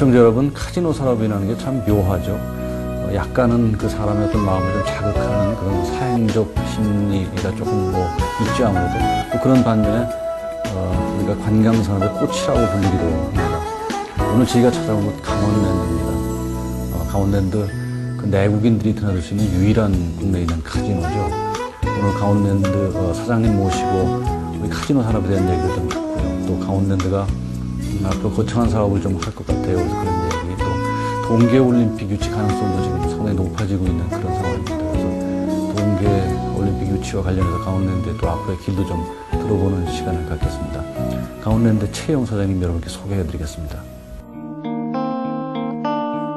시청자 여러분, 카지노 산업이라는 게 참 묘하죠. 약간은 그 사람의 어떤 마음을 좀 자극하는 그런 사행적 심리가 조금 있지 아무래도. 또 그런 반면에 우리가 관광산업의 꽃이라고 불리기도 합니다. 오늘 저희가 찾아온 곳 강원랜드입니다. 강원랜드 그 내국인들이 드나들 수 있는 유일한 국내에 있는 카지노죠. 오늘 강원랜드 사장님 모시고 우리 카지노 산업에 대한 얘기를 좀 듣고요. 또 강원랜드가 앞으로 거창한 사업을 좀 할 것 같아요. 그래서 그런 얘기, 또 동계올림픽 유치 가능성도 지금 상당히 높아지고 있는 그런 상황입니다. 그래서 동계올림픽 유치와 관련해서 강원랜드의 또 앞으로의 길도 좀 들어보는 시간을 갖겠습니다. 강원랜드 최영 사장님 여러분께 소개해드리겠습니다.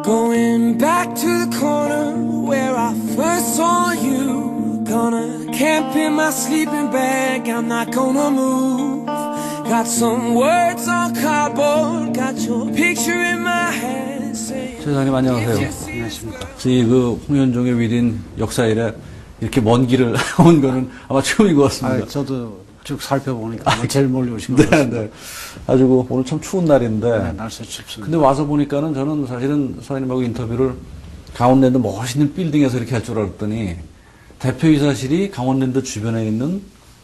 Going back to the corner where I first saw you. Gonna camp in my sleeping bag, I'm not gonna move. Got some words on cardboard, got your picture in my head. 사장님 안녕하세요. 안녕하십니까. 저희 그 홍현종의 위린 역사 이래 이렇게 먼 길을 온 거는 아마 처음인 것 같습니다. 저도 쭉 살펴보니까 제일 멀리 오신 것 네, 같습니다. 네. 아주 오늘 참 추운 날인데. 네, 날씨 춥습니다. 근데 와서 보니까는 저는 사실은 사장님하고 인터뷰를 강원랜드 멋있는 빌딩에서 이렇게 할 줄 알았더니 대표이사실이 강원랜드 주변에 있는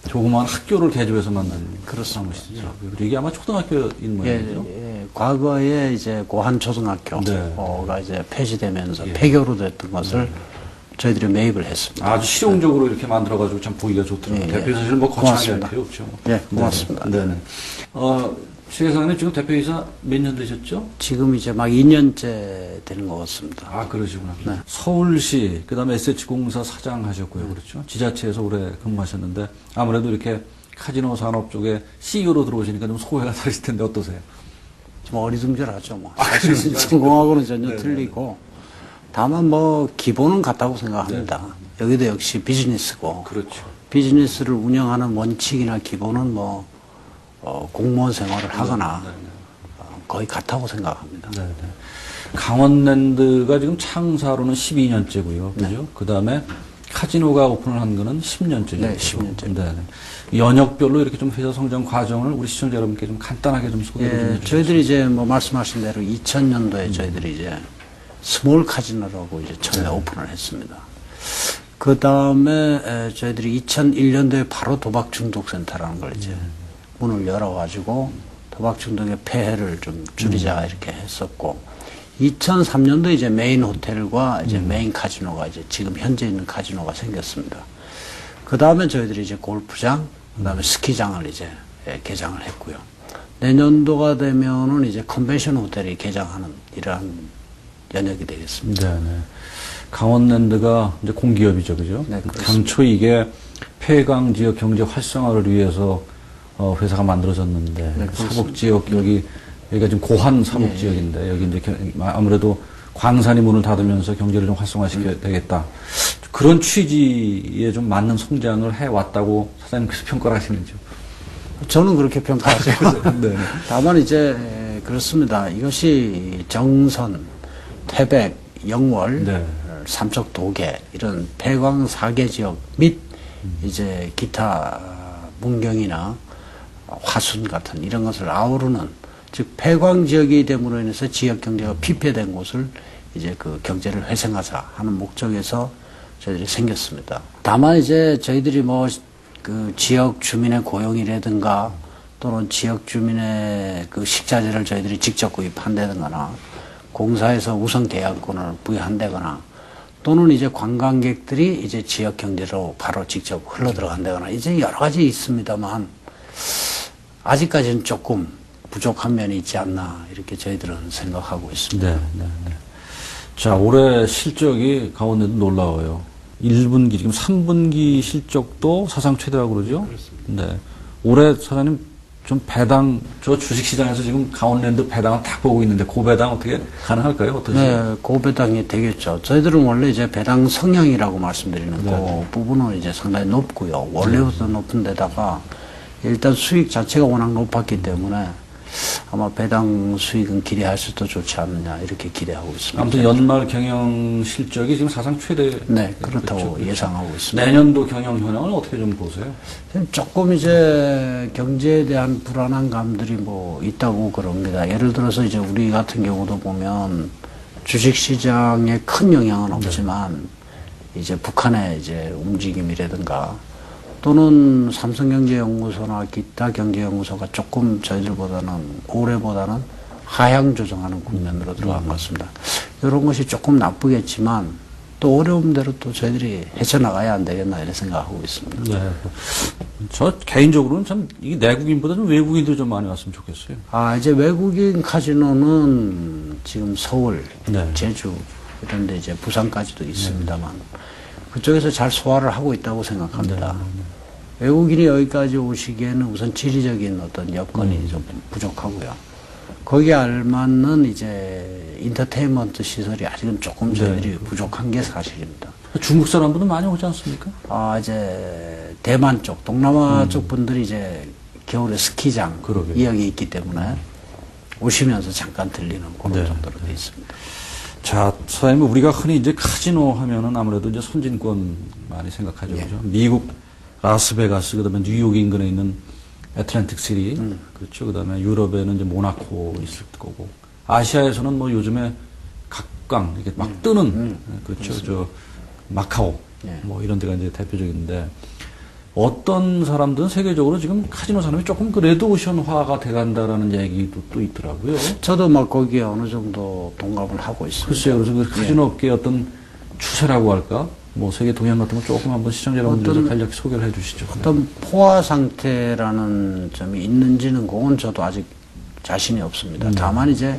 조그마한 학교를 개조해서 만든 그렇습니다. 사무실이죠. 그리고 이게 아마 초등학교인 모양이죠. 과거에 이제 고한초등학교가 네. 이제 폐지되면서 예. 폐교로 됐던 것을 저희들이 매입을 했습니다. 아주 실용적으로 이렇게 만들어가지고 참 보기가 좋더라고요. 예, 예. 대표이사실은 뭐 거창하게 할 고맙습니다. 필요 없죠. 네, 고맙습니다. 네네. 최 회장님 지금 대표이사 몇 년 되셨죠? 지금 이제 막 2년째 되는 것 같습니다. 아, 그러시구나. 네. 서울시, 그 다음에 SH공사 사장 하셨고요. 그렇죠. 지자체에서 오래 근무하셨는데 아무래도 이렇게 카지노 산업 쪽에 CEO로 들어오시니까 좀 소외가 되실 텐데 어떠세요? 좀 어리둥절하죠. 뭐. 사실 성공하고는 전혀 틀리고 다만 기본은 같다고 생각합니다. 여기도 역시 비즈니스고 그렇죠. 비즈니스를 운영하는 원칙이나 기본은 공무원 생활을 하거나 거의 같다고 생각합니다. 네네. 강원랜드가 지금 창사로는 12년째고요. 그죠? 네. 그 다음에 카지노가 오픈을 한 거는 10년째죠. 네, 10년째. 네네. 연역별로 이렇게 좀 회사 성장 과정을 우리 시청자 여러분께 좀 간단하게 좀 소개를 좀 해주시죠. 저희들이 이제 말씀하신 대로 2000년도에 저희들이 이제 스몰 카지노라고 이제 처음에 오픈을 했습니다. 그 다음에 저희들이 2001년도에 바로 도박 중독센터라는 걸 이제 문을 열어가지고 도박 중독의 폐해를 좀 줄이자 이렇게 했었고 2003년도에 이제 메인 호텔과 이제 메인 카지노가 이제 지금 현재 있는 카지노가 생겼습니다. 그 다음에 저희들이 이제 골프장, 그 다음에 스키장을 이제 개장을 했고요. 내년도가 되면은 이제 컨벤션 호텔이 개장하는 이러한 연역이 되겠습니다. 네네. 강원랜드가 이제 공기업이죠, 그죠? 네, 그렇습니다. 당초 이게 폐강 지역 경제 활성화를 위해서 회사가 만들어졌는데 네, 사복 지역 여기가 지금 고한 사복 예, 지역인데 여기 이제 아무래도 광산이 문을 닫으면서 경제를 좀 활성화시켜야 되겠다. 그런 취지에 좀 맞는 성장을 해왔다고 사장님께서 평가를 하시는지요? 저는 그렇게 평가하죠. 네. 다만 이제 그렇습니다. 이것이 정선, 태백, 영월, 네. 삼척 도계 이런 폐광 4개 지역 및 이제 기타 문경이나 화순 같은 이런 것을 아우르는 즉 폐광 지역이 됨으로 인해서 지역 경제가 피폐된 곳을 이제 그 경제를 회생하자 하는 목적에서 저희들이 생겼습니다. 다만 이제 저희들이 그 지역 주민의 고용이라든가 또는 지역 주민의 그 식자재를 저희들이 직접 구입한다거나 공사에서 우선 계약권을 부여한다거나 또는 이제 관광객들이 이제 지역 경제로 바로 직접 흘러 들어간다거나 이제 여러 가지 있습니다만 아직까지는 조금 부족한 면이 있지 않나 이렇게 저희들은 생각하고 있습니다. 네, 네, 네. 자, 올해 실적이 강원랜드 놀라워요. 1분기, 지금 3분기 실적도 사상 최대라고 그러죠? 그렇습니다. 네. 올해 사장님 좀 배당, 저 주식시장에서 지금 강원랜드 배당을 다 보고 있는데, 고배당 어떻게 가능할까요? 어떠세요? 네, 고배당이 되겠죠. 저희들은 원래 이제 배당 성향이라고 말씀드리는 그 부분은 이제 상당히 높고요. 원래부터 높은 데다가 일단 수익 자체가 워낙 높았기 때문에 아마 배당 수익은 기대할 수도 좋지 않느냐 이렇게 기대하고 있습니다. 아무튼 연말 경영 실적이 지금 사상 최대. 네, 그렇다고 그렇죠. 예상하고 있습니다. 내년도 경영 현황을 어떻게 좀 보세요? 조금 이제 경제에 대한 불안한 감들이 뭐 있다고 그럽니다. 예를 들어서 이제 우리 같은 경우도 보면 주식 시장에 큰 영향은 없지만 이제 북한의 이제 움직임이라든가 또는 삼성경제연구소나 기타 경제연구소가 조금 저희들보다는 올해보다는 하향 조정하는 국면으로 들어간 것 같습니다. 이런 것이 조금 나쁘겠지만 또 어려움대로 또 저희들이 헤쳐나가야 안 되겠나 이런 생각하고 있습니다. 네. 저 개인적으로는 참 이게 내국인보다 좀 외국인들이 좀 많이 왔으면 좋겠어요. 이제 외국인 카지노는 지금 서울, 네. 제주 이런 데 이제 부산까지도 있습니다만 그쪽에서 잘 소화를 하고 있다고 생각합니다. 외국인이 여기까지 오시기에는 우선 지리적인 어떤 여건이 좀 부족하고요. 거기에 알맞는 이제 인터테인먼트 시설이 아직은 조금 저희들이 부족한 게 사실입니다. 중국 사람들도 많이 오지 않습니까? 이제 대만 쪽, 동남아 쪽 분들이 이제 겨울에 스키장 그러게요. 이 여기 있기 때문에 오시면서 잠깐 들리는 그런 네. 정도로 되어 있습니다. 자, 사장님, 우리가 흔히 이제 카지노 하면은 아무래도 이제 선진권 많이 생각하죠. 예. 그죠? 미국, 라스베가스, 그 다음에 뉴욕 인근에 있는 애틀랜틱 시리, 그렇죠. 그 다음에 유럽에는 이제 모나코 있을 거고, 아시아에서는 뭐 요즘에 각광, 이렇게 막 뜨는, 그렇죠. 저, 마카오, 예. 뭐 이런 데가 이제 대표적인데, 어떤 사람들은 세계적으로 지금 카지노 산업이 조금 그 레드오션화가 돼간다라는 얘기도 또 있더라고요. 저도 막 거기에 어느 정도 동감을 하고 있습니다. 글쎄요. 그래서 그 카지노 업계의 어떤 추세라고 할까? 뭐 세계 동향 같은 거 조금 한번 시청자 여러분들 간략히 소개를 해 주시죠. 어떤 포화 상태라는 점이 있는지는 그건 저도 아직 자신이 없습니다. 다만 이제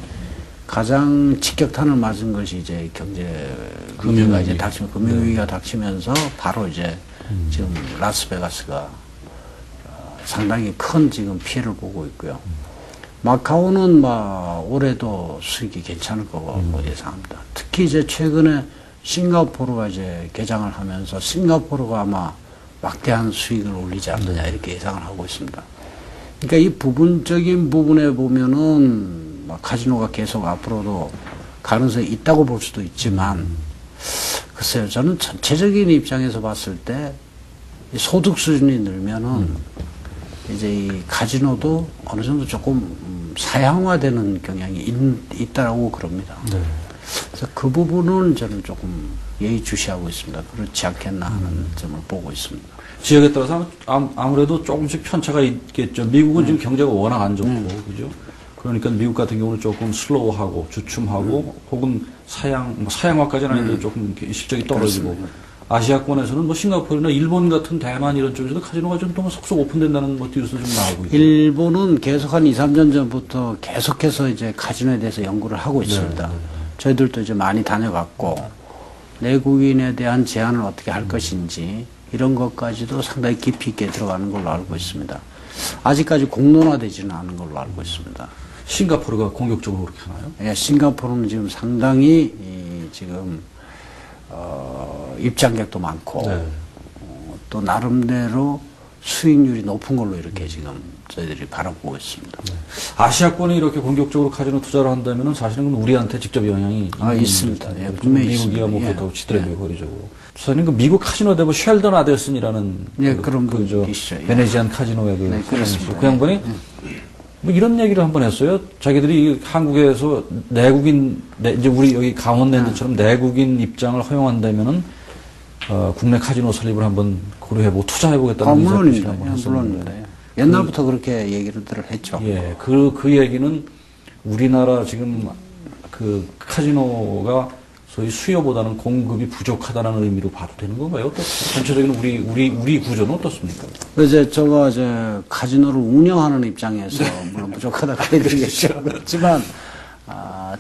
가장 직격탄을 맞은 것이 이제 경제 위기가 이제 닥치면 금융위기가 닥치면서 바로 이제 지금 라스베가스가 상당히 큰 지금 피해를 보고 있고요. 마카오는 올해도 수익이 괜찮을 거고 예상합니다. 특히 이제 최근에 싱가포르가 이제 개장을 하면서 싱가포르가 아마 막대한 수익을 올리지 않느냐 이렇게 예상을 하고 있습니다. 그러니까 이 부분적인 부분에 보면은 카지노가 계속 앞으로도 가능성이 있다고 볼 수도 있지만 글쎄요, 저는 전체적인 입장에서 봤을 때 이 소득 수준이 늘면은 이제 이 카지노도 어느 정도 조금 사양화되는 경향이 있다라고 그럽니다. 네. 그래서 그 부분은 저는 조금 예의주시하고 있습니다. 그렇지 않겠나 하는 점을 보고 있습니다. 지역에 따라서 아무래도 조금씩 편차가 있겠죠. 미국은 지금 경제가 워낙 안 좋고, 그죠? 그러니까 미국 같은 경우는 조금 슬로우하고 주춤하고 혹은 사양화까지는 아닌데 조금 이렇게 실적이 떨어지고. 그렇습니다. 아시아권에서는 뭐 싱가포르나 일본 같은 대만 이런 쪽에서도 카지노가 좀 또 속속 오픈된다는 뭐 뉴스도 좀 나오고 있고. 일본은 계속 한 2, 3년 전부터 계속해서 이제 카지노에 대해서 연구를 하고 있습니다. 저희들도 이제 많이 다녀갔고, 내국인에 대한 제한을 어떻게 할 것인지, 이런 것까지도 상당히 깊이 있게 들어가는 걸로 알고 있습니다. 아직까지 공론화되지는 않은 걸로 알고 있습니다. 싱가포르가 공격적으로 그렇게 하나요? 예, 싱가포르는 지금 상당히 지금 입장객도 많고 네. 또 나름대로 수익률이 높은 걸로 이렇게 지금 저희들이 바라보고 있습니다. 아시아권이 이렇게 공격적으로 카지노 투자를 한다면은 사실은 우리한테 직접 영향이 있습니다. 거죠. 예, 분명히 미국이야 뭐 있습니다. 그렇다고 치더라고요, 거리적으로. 선생님 그 미국 카지노 대부 쉘던 아델슨이라는 예, 그런 분이 저 계시죠. 예. 베네지안 카지노의 그 네, 그렇습니다. 그 양반이 뭐 이런 얘기를 한번 했어요. 자기들이 한국에서 이제 우리 여기 강원랜드처럼 내국인 입장을 허용한다면은 국내 카지노 설립을 한번 고려해보고 투자해보겠다는 물론입니다. 한번 예, 했었는데. 물론입니다. 옛날부터 그렇게 얘기를 했죠. 예, 그 얘기는 우리나라 지금 그 카지노가 소위 수요보다는 공급이 부족하다는 의미로 봐도 되는 건가요? 어떻 전체적인 우리 구조는 어떻습니까? 이제 제가 이제 카지노를 운영하는 입장에서 물론 부족하다고 해드리겠죠. 그렇지만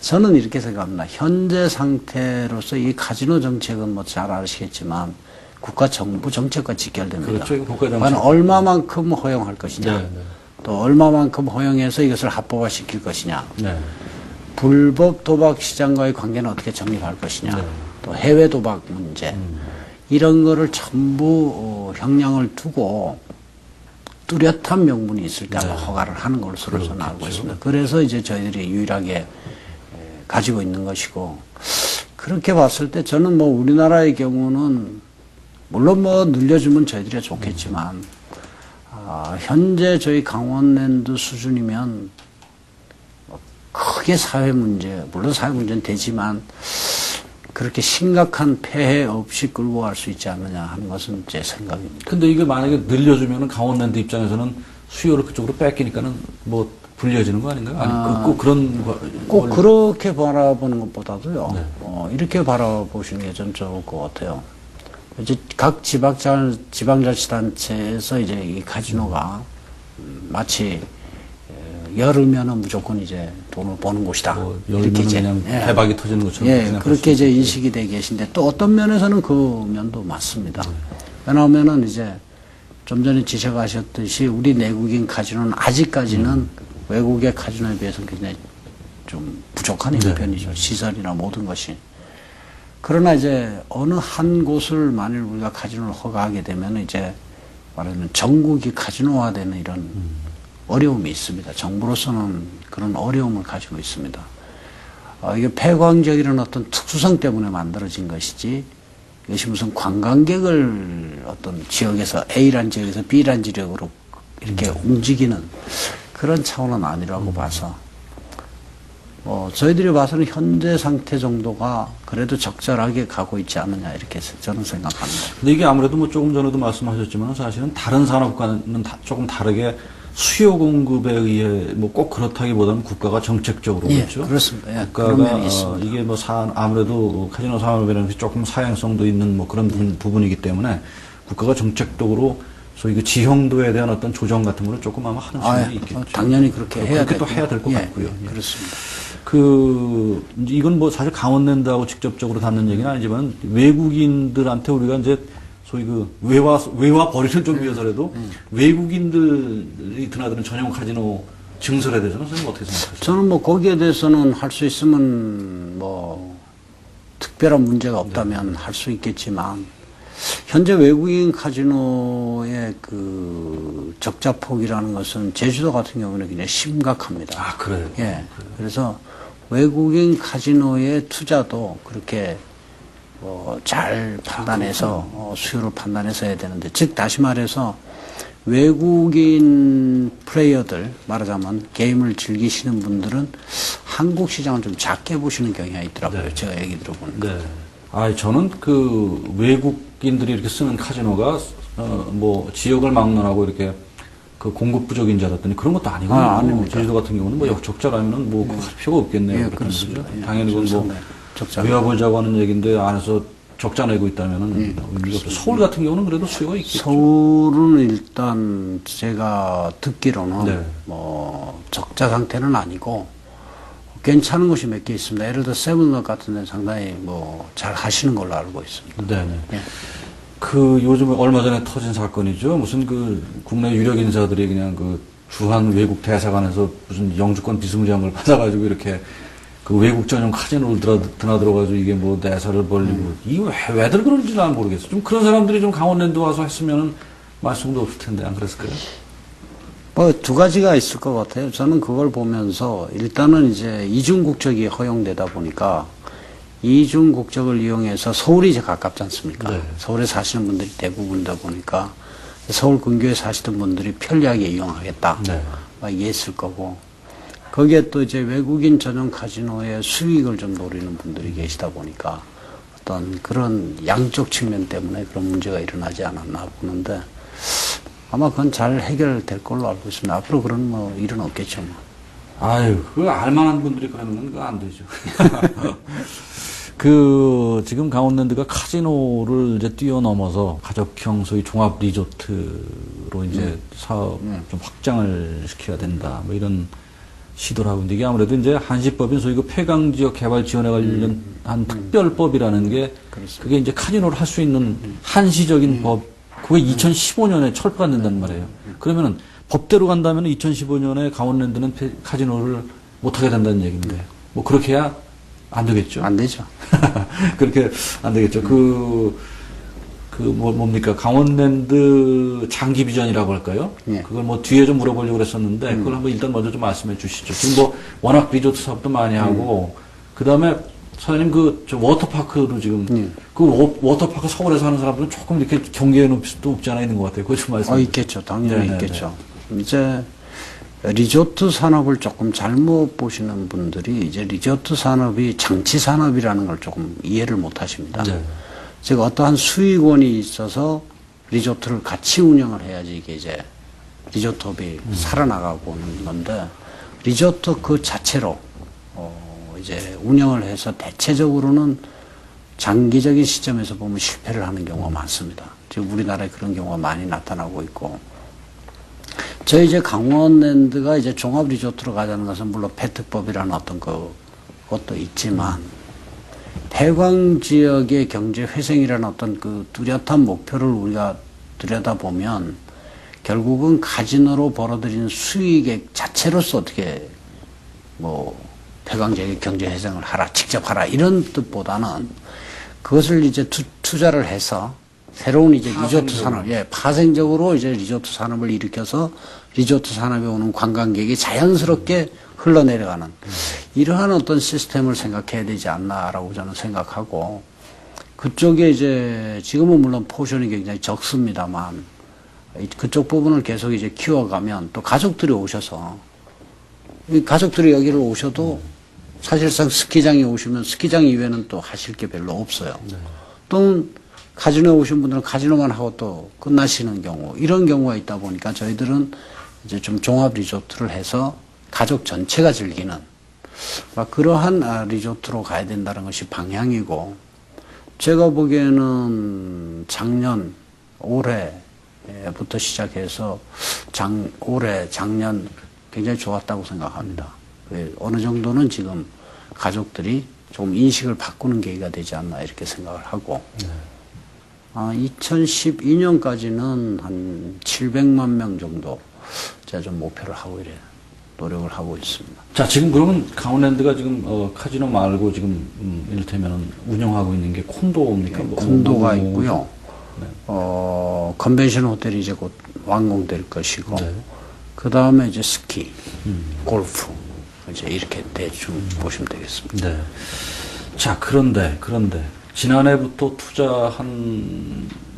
저는 이렇게 생각합니다. 현재 상태로서 이 카지노 정책은 뭐 잘 아시겠지만 국가 정부 정책과 직결됩니다. 그렇죠. 이거 국가 정책. 과연 얼마만큼 허용할 것이냐, 네, 네. 또 얼마만큼 허용해서 이것을 합법화시킬 것이냐, 네. 불법 도박 시장과의 관계는 어떻게 정립할 것이냐, 네. 또 해외 도박 문제, 이런 거를 전부 형량을 두고 뚜렷한 명분이 있을 때 아마 네. 허가를 하는 것으로 저는 알고 그렇겠죠. 있습니다. 그래서 이제 저희들이 유일하게 가지고 있는 것이고, 그렇게 봤을 때 저는 뭐 우리나라의 경우는 물론 뭐 늘려주면 저희들이 좋겠지만, 현재 저희 강원랜드 수준이면 크게 사회 문제, 물론 사회 문제는 되지만 그렇게 심각한 폐해 없이 끌고 갈 수 있지 않느냐 하는 것은 제 생각입니다. 근데 이게 만약에 늘려주면은 강원랜드 입장에서는 수요를 그쪽으로 뺏기니까는 뭐 불리해지는 거 아닌가요? 아니, 꼭 그런 꼭 그렇게 바라보는 것보다도요, 네. 이렇게 바라보시는 게 좀 좋을 것 같아요. 이제 각 지방자치단체에서 이제 이 카지노가 마치 열으면은 무조건 이제 돈을 버는 곳이다. 뭐 이렇게 열면 이제 그냥 대박이 터지는 것처럼 예, 생각할 그렇게 수 이제 있겠죠. 인식이 돼 계신데 또 어떤 면에서는 그 면도 맞습니다. 왜냐하면은 이제 좀 전에 지적하셨듯이 우리 내국인 카지노는 아직까지는 외국의 카지노에 비해서는 굉장히 좀 부족한 네. 편이죠. 시설이나 모든 것이. 그러나 이제 어느 한 곳을 만일 우리가 카지노를 허가하게 되면 이제 말하면 전국이 카지노화되는 이런 어려움이 있습니다. 정부로서는 그런 어려움을 가지고 있습니다. 이게 폐광적이라는 어떤 특수성 때문에 만들어진 것이지, 이것이 무슨 관광객을 어떤 지역에서 A란 지역에서 B란 지역으로 이렇게 움직이는 그런 차원은 아니라고 봐서, 저희들이 봐서는 현재 상태 정도가 그래도 적절하게 가고 있지 않느냐, 이렇게 저는 생각합니다. 근데 이게 아무래도 뭐 조금 전에도 말씀하셨지만 사실은 다른 산업과는 조금 다르게 수요 공급에 의해 뭐 꼭 그렇다기보다는 국가가 정책적으로 예, 그렇죠. 그렇습니다. 예, 그런 국가가 면이 있습니다. 이게 뭐 아무래도 카지노 산업이라는 게 조금 사행성도 있는 뭐 그런 부분이기 때문에 국가가 정책적으로 소위 그 지형도에 대한 어떤 조정 같은 거를 조금 아마 하는 수준이 있겠죠. 당연히 그렇게 해야 그렇게 또 해야 될 것 예, 같고요. 예, 그렇습니다. 이제 이건 뭐 사실 강원랜드하고 직접적으로 닿는 얘기는 아니지만 외국인들한테 우리가 이제 소위 그 외화 벌이를 좀 위해서라도 외국인들이 드나드는 전용 카지노 증설에 대해서는 선생님 어떻게 생각하세요? 저는 뭐 거기에 대해서는 할 수 있으면 뭐 특별한 문제가 없다면 할 수 있겠지만, 현재 외국인 카지노의 그 적자폭이라는 것은 제주도 같은 경우는 굉장히 심각합니다. 아, 그래요? 예. 그래서 외국인 카지노의 투자도 그렇게 잘 판단해서 수요를 판단해서 해야 되는데, 즉 다시 말해서 외국인 플레이어들, 말하자면 게임을 즐기시는 분들은 한국 시장을 좀 작게 보시는 경향이 있더라고요. 네. 제가 얘기 들어보니까. 네. 저는 그 외국인들이 이렇게 쓰는 카지노가 뭐 지역을 막론하고 이렇게 그 공급 부족인 줄 알았더니 그런 것도 아니거든요. 아닙니다. 제주도 같은 경우는 뭐 적자라면은 뭐 할 필요가 없겠네요. 예, 그렇다는 그렇습니다. 거죠. 예, 당연히 그건 뭐 적자. 외화보자고 하는 얘기인데 안에서 적자 내고 있다면은 의미가 없죠. 서울 같은 경우는 그래도 수요가 있겠죠. 서울은 일단 제가 듣기로는 네. 뭐 적자 상태는 아니고 괜찮은 곳이 몇 개 있습니다. 예를 들어 세븐럽 같은 데는 상당히 뭐 잘 하시는 걸로 알고 있습니다. 네네. 예. 그 요즘 얼마 전에 터진 사건이죠. 무슨 그 국내 유력 인사들이 그냥 그 주한 외국 대사관에서 무슨 영주권 비스무리한 걸 받아가지고 이렇게 그 외국 전용 카지노를 드나들어가지고 이게 뭐 내사를 벌리고 이게 왜들 그런지 난 모르겠어. 좀 그런 사람들이 좀 강원랜드 와서 했으면은 말씀도 없을 텐데 안 그랬을까요? 뭐 두 가지가 있을 것 같아요. 저는 그걸 보면서 일단은 이제 이중 국적이 허용되다 보니까 이중 국적을 이용해서 서울이 이제 가깝지 않습니까? 네. 서울에 사시는 분들이 대부분이다 보니까 서울 근교에 사시던 분들이 편리하게 이용하겠다. 네. 막 이해했을 거고, 거기에 또 이제 외국인 전용 카지노의 수익을 좀 노리는 분들이 계시다 보니까 어떤 그런 양쪽 측면 때문에 그런 문제가 일어나지 않았나 보는데, 아마 그건 잘 해결될 걸로 알고 있습니다. 앞으로 그런 뭐 일은 없겠죠. 뭐. 아유, 그거 알만한 분들이 그러면 그거 안 되죠. 지금 강원랜드가 카지노를 이제 뛰어넘어서 가족형 소위 종합 리조트로 이제 사업 좀 확장을 시켜야 된다. 뭐 이런 시도를 하고 있는데, 이게 아무래도 이제 한시법인 소위 그 폐광지역 개발 지원에 관련한 특별법이라는 게 그게 이제 카지노를 할 수 있는 한시적인 법, 그게 2015년에 철폐가 된단 말이에요. 그러면은 법대로 간다면 2015년에 강원랜드는 카지노를 못하게 된다는 얘기인데, 뭐 그렇게 해야 안 되겠죠? 안 되죠. 그렇게 안 되겠죠. 뭡니까? 강원랜드 장기 비전이라고 할까요? 예. 그걸 뭐 뒤에 좀 물어보려고 그랬었는데, 그걸 한번 일단 먼저 좀 말씀해 주시죠. 지금 뭐 워낙 리조트 사업도 많이 하고, 그 다음에 사장님 저 워터파크도 지금, 워터파크 서울에서 하는 사람들은 조금 이렇게 경계에 놓을 수도 없지 않아 있는 것 같아요. 그거 좀 말씀해 주세요. 있겠죠. 당연히 네네네. 있겠죠. 이제 리조트 산업을 조금 잘못 보시는 분들이 이제 리조트 산업이 장치 산업이라는 걸 조금 이해를 못 하십니다. 네. 즉 어떠한 수익원이 있어서 리조트를 같이 운영을 해야지 이게 이제 리조트업이 살아나가고 오는 건데, 리조트 그 자체로 이제 운영을 해서 대체적으로는 장기적인 시점에서 보면 실패를 하는 경우가 많습니다. 지금 우리나라에 그런 경우가 많이 나타나고 있고, 저희 이제 강원랜드가 이제 종합 리조트로 가자는 것은 물론 폐특법이라는 어떤 그것도 있지만, 폐광 지역의 경제 회생이라는 어떤 그 뚜렷한 목표를 우리가 들여다보면 결국은 카지노로 벌어들이는 수익액 자체로서 어떻게 뭐 폐광 지역의 경제 회생을 하라, 직접 하라 이런 뜻보다는 그것을 이제 투자를 해서 새로운 이제 리조트 산업, 파생적으로 이제 리조트 산업을 일으켜서 리조트 산업에 오는 관광객이 자연스럽게 흘러내려가는 이러한 어떤 시스템을 생각해야 되지 않나라고 저는 생각하고, 그쪽에 이제 지금은 물론 포션이 굉장히 적습니다만 그쪽 부분을 계속 이제 키워가면 또 가족들이 오셔서, 이 가족들이 여기를 오셔도 사실상 스키장에 오시면 스키장 이외에는 또 하실 게 별로 없어요. 또 카지노에 오신 분들은 카지노만 하고 또 끝나시는 경우, 이런 경우가 있다 보니까 저희들은 이제 좀 종합 리조트를 해서 가족 전체가 즐기는 그러한 리조트로 가야 된다는 것이 방향이고, 제가 보기에는 올해부터 시작해서 올해, 작년 굉장히 좋았다고 생각합니다. 어느 정도는 지금 가족들이 좀 인식을 바꾸는 계기가 되지 않나 이렇게 생각을 하고, 2012년까지는 한 700만 명 정도 제가 좀 목표를 하고 이래 노력을 하고 있습니다. 자, 지금 그러면 강원랜드가 지금 카지노 말고 지금 이를테면 운영하고 있는 게 콘도입니까? 콘도가 있고요. 네. 컨벤션 호텔이 이제 곧 완공될 것이고, 네. 그 다음에 이제 스키, 골프, 이제 이렇게 대충 보시면 되겠습니다. 네. 자, 그런데 지난해부터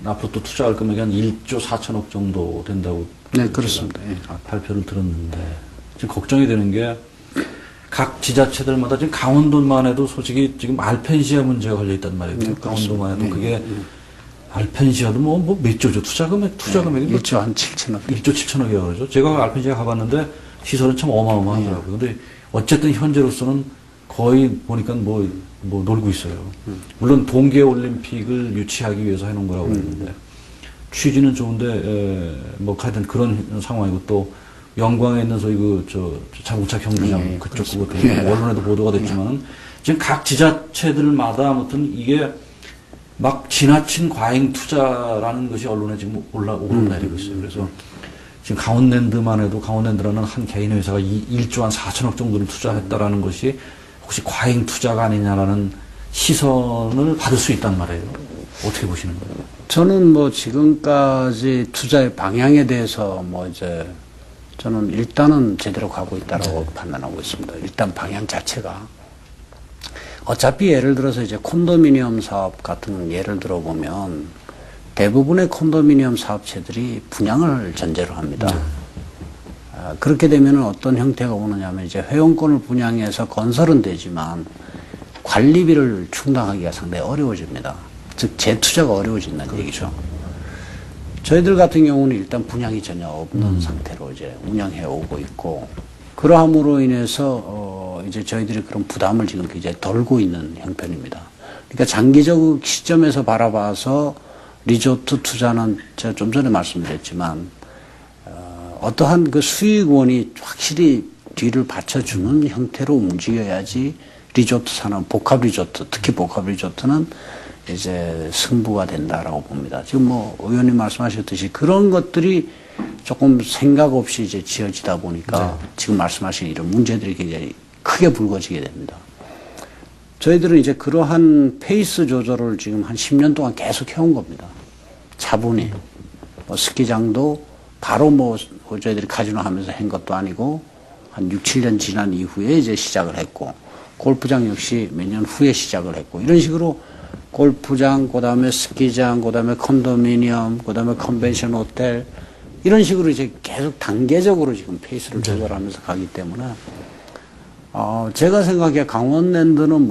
앞으로 또 투자할 금액이 한 1조 4천억 정도 된다고. 네, 그렇습니다. 예. 발표를 들었는데, 지금 걱정이 되는 게, 각 지자체들마다 지금 강원도만 해도 솔직히 지금 알펜시아 문제가 걸려 있단 말이에요. 네, 강원도만 해도 네, 그게, 알펜시아도 뭐 몇 조죠? 투자 금액이 1조 한 7천억. 1조 7천억이라고 그러죠. 제가 알펜시아 가봤는데, 시설은 참 어마어마하더라고요. 근데 어쨌든 현재로서는 거의 보니까 뭐 놀고 있어요. 물론 동계올림픽을 유치하기 위해서 해놓은 거라고 했는데, 취지는 좋은데, 뭐 하여튼 그런 상황이고, 또 영광에 있는 소위 자동차 경주장 그쪽 그것도 언론에도 보도가 됐지만, 지금 각 지자체들마다 아무튼 이게 막 지나친 과잉 투자라는 것이 언론에 지금 오르내리고 있어요. 그래서 지금 강원랜드만 해도 강원랜드라는 한 개인 회사가 1조 한 4천억 정도를 투자했다라는 것이 혹시 과잉 투자가 아니냐라는 시선을 받을 수 있단 말이에요. 어떻게 보시는 거예요? 저는 뭐 지금까지 투자의 방향에 대해서 저는 일단은 제대로 가고 있다고 판단하고 있습니다. 일단 방향 자체가. 어차피 예를 들어서 이제 콘도미니엄 사업 같은 예를 들어보면 대부분의 콘도미니엄 사업체들이 분양을 전제로 합니다. 그렇게 되면 어떤 형태가 오느냐면 이제 회원권을 분양해서 건설은 되지만 관리비를 충당하기가 상당히 어려워집니다. 즉 재투자가 어려워진다는 얘기죠. 저희들 같은 경우는 일단 분양이 전혀 없는 상태로 이제 운영해 오고 있고, 그러함으로 인해서 이제 저희들이 그런 부담을 지금 이제 덜고 있는 형편입니다. 그러니까 장기적 시점에서 바라봐서 리조트 투자는 제가 좀 전에 말씀드렸지만 어떠한 그 수익원이 확실히 뒤를 받쳐주는 형태로 움직여야지 리조트 산업, 복합 리조트, 특히 복합 리조트는 이제 승부가 된다라고 봅니다. 지금 뭐 의원님 말씀하셨듯이 그런 것들이 조금 생각 없이 이제 지어지다 보니까 지금 말씀하신 이런 문제들이 굉장히 크게 불거지게 됩니다. 저희들은 이제 그러한 페이스 조절을 지금 한 10년 동안 계속 해온 겁니다. 차분히 뭐 스키장도 바로 뭐 저희들이 카지노 하면서 한 것도 아니고 한 6, 7년 지난 이후에 이제 시작을 했고 골프장 역시 몇 년 후에 시작을 했고 이런 식으로 골프장, 그다음에 스키장, 그다음에 컨도미니엄, 그다음에 컨벤션 호텔 이런 식으로 이제 계속 단계적으로 지금 페이스를 조절하면서 가기 때문에 제가 생각해 강원랜드는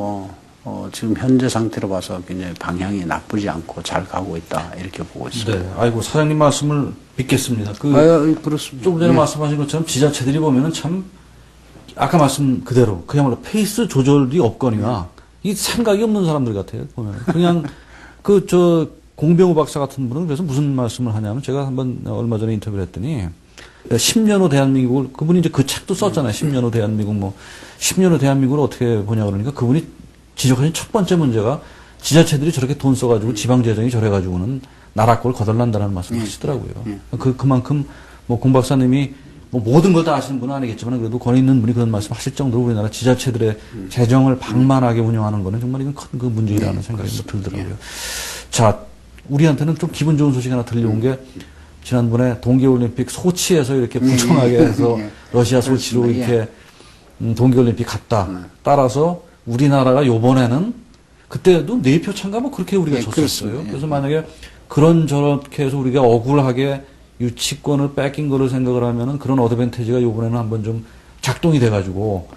지금 현재 상태로 봐서 굉장히 방향이 나쁘지 않고 잘 가고 있다 이렇게 보고 있습니다. 네. 아이고 사장님 말씀을 믿겠습니다. 그렇습니다. 조금 전에 말씀하신 것처럼 지자체들이 보면은 참 아까 말씀 그대로 그야말로 페이스 조절이 없거니와 이 생각이 없는 사람들 같아요. 보면 그냥 공병우 박사 같은 분은 그래서 무슨 말씀을 하냐면 제가 한번 얼마 전에 인터뷰를 했더니 10년 후 대한민국을 그분이 이제 그 책도 썼잖아요. 10년 후 대한민국 10년 후 대한민국을 어떻게 보냐 그러니까 그분이 지적하신 첫 번째 문제가 지자체들이 저렇게 돈 써가지고 지방 재정이 저래가지고는 나라 꼴 거덜난다는 말씀을 하시더라고요. 그만큼 공 박사님이 모든 걸 다 아시는 분은 아니겠지만 그래도 권위 있는 분이 그런 말씀 하실 정도로 우리나라 지자체들의 재정을 방만하게 운영하는 거는 정말 이건 큰 그 문제이라는 생각이 들더라고요. 자, 우리한테는 좀 기분 좋은 소식 하나 들려온 게 지난번에 동계올림픽 소치에서 이렇게 부정하게 해서 러시아 소치로 이렇게 동계올림픽 갔다. 따라서 우리나라가 요번에는 그때도 4표 차인가 그렇게 우리가 졌었어요. 그래서 만약에 그런 저렇게 해서 우리가 억울하게 유치권을 뺏긴 거를 생각을 하면은 그런 어드밴티지가 요번에는 한번 좀 작동이 돼가지고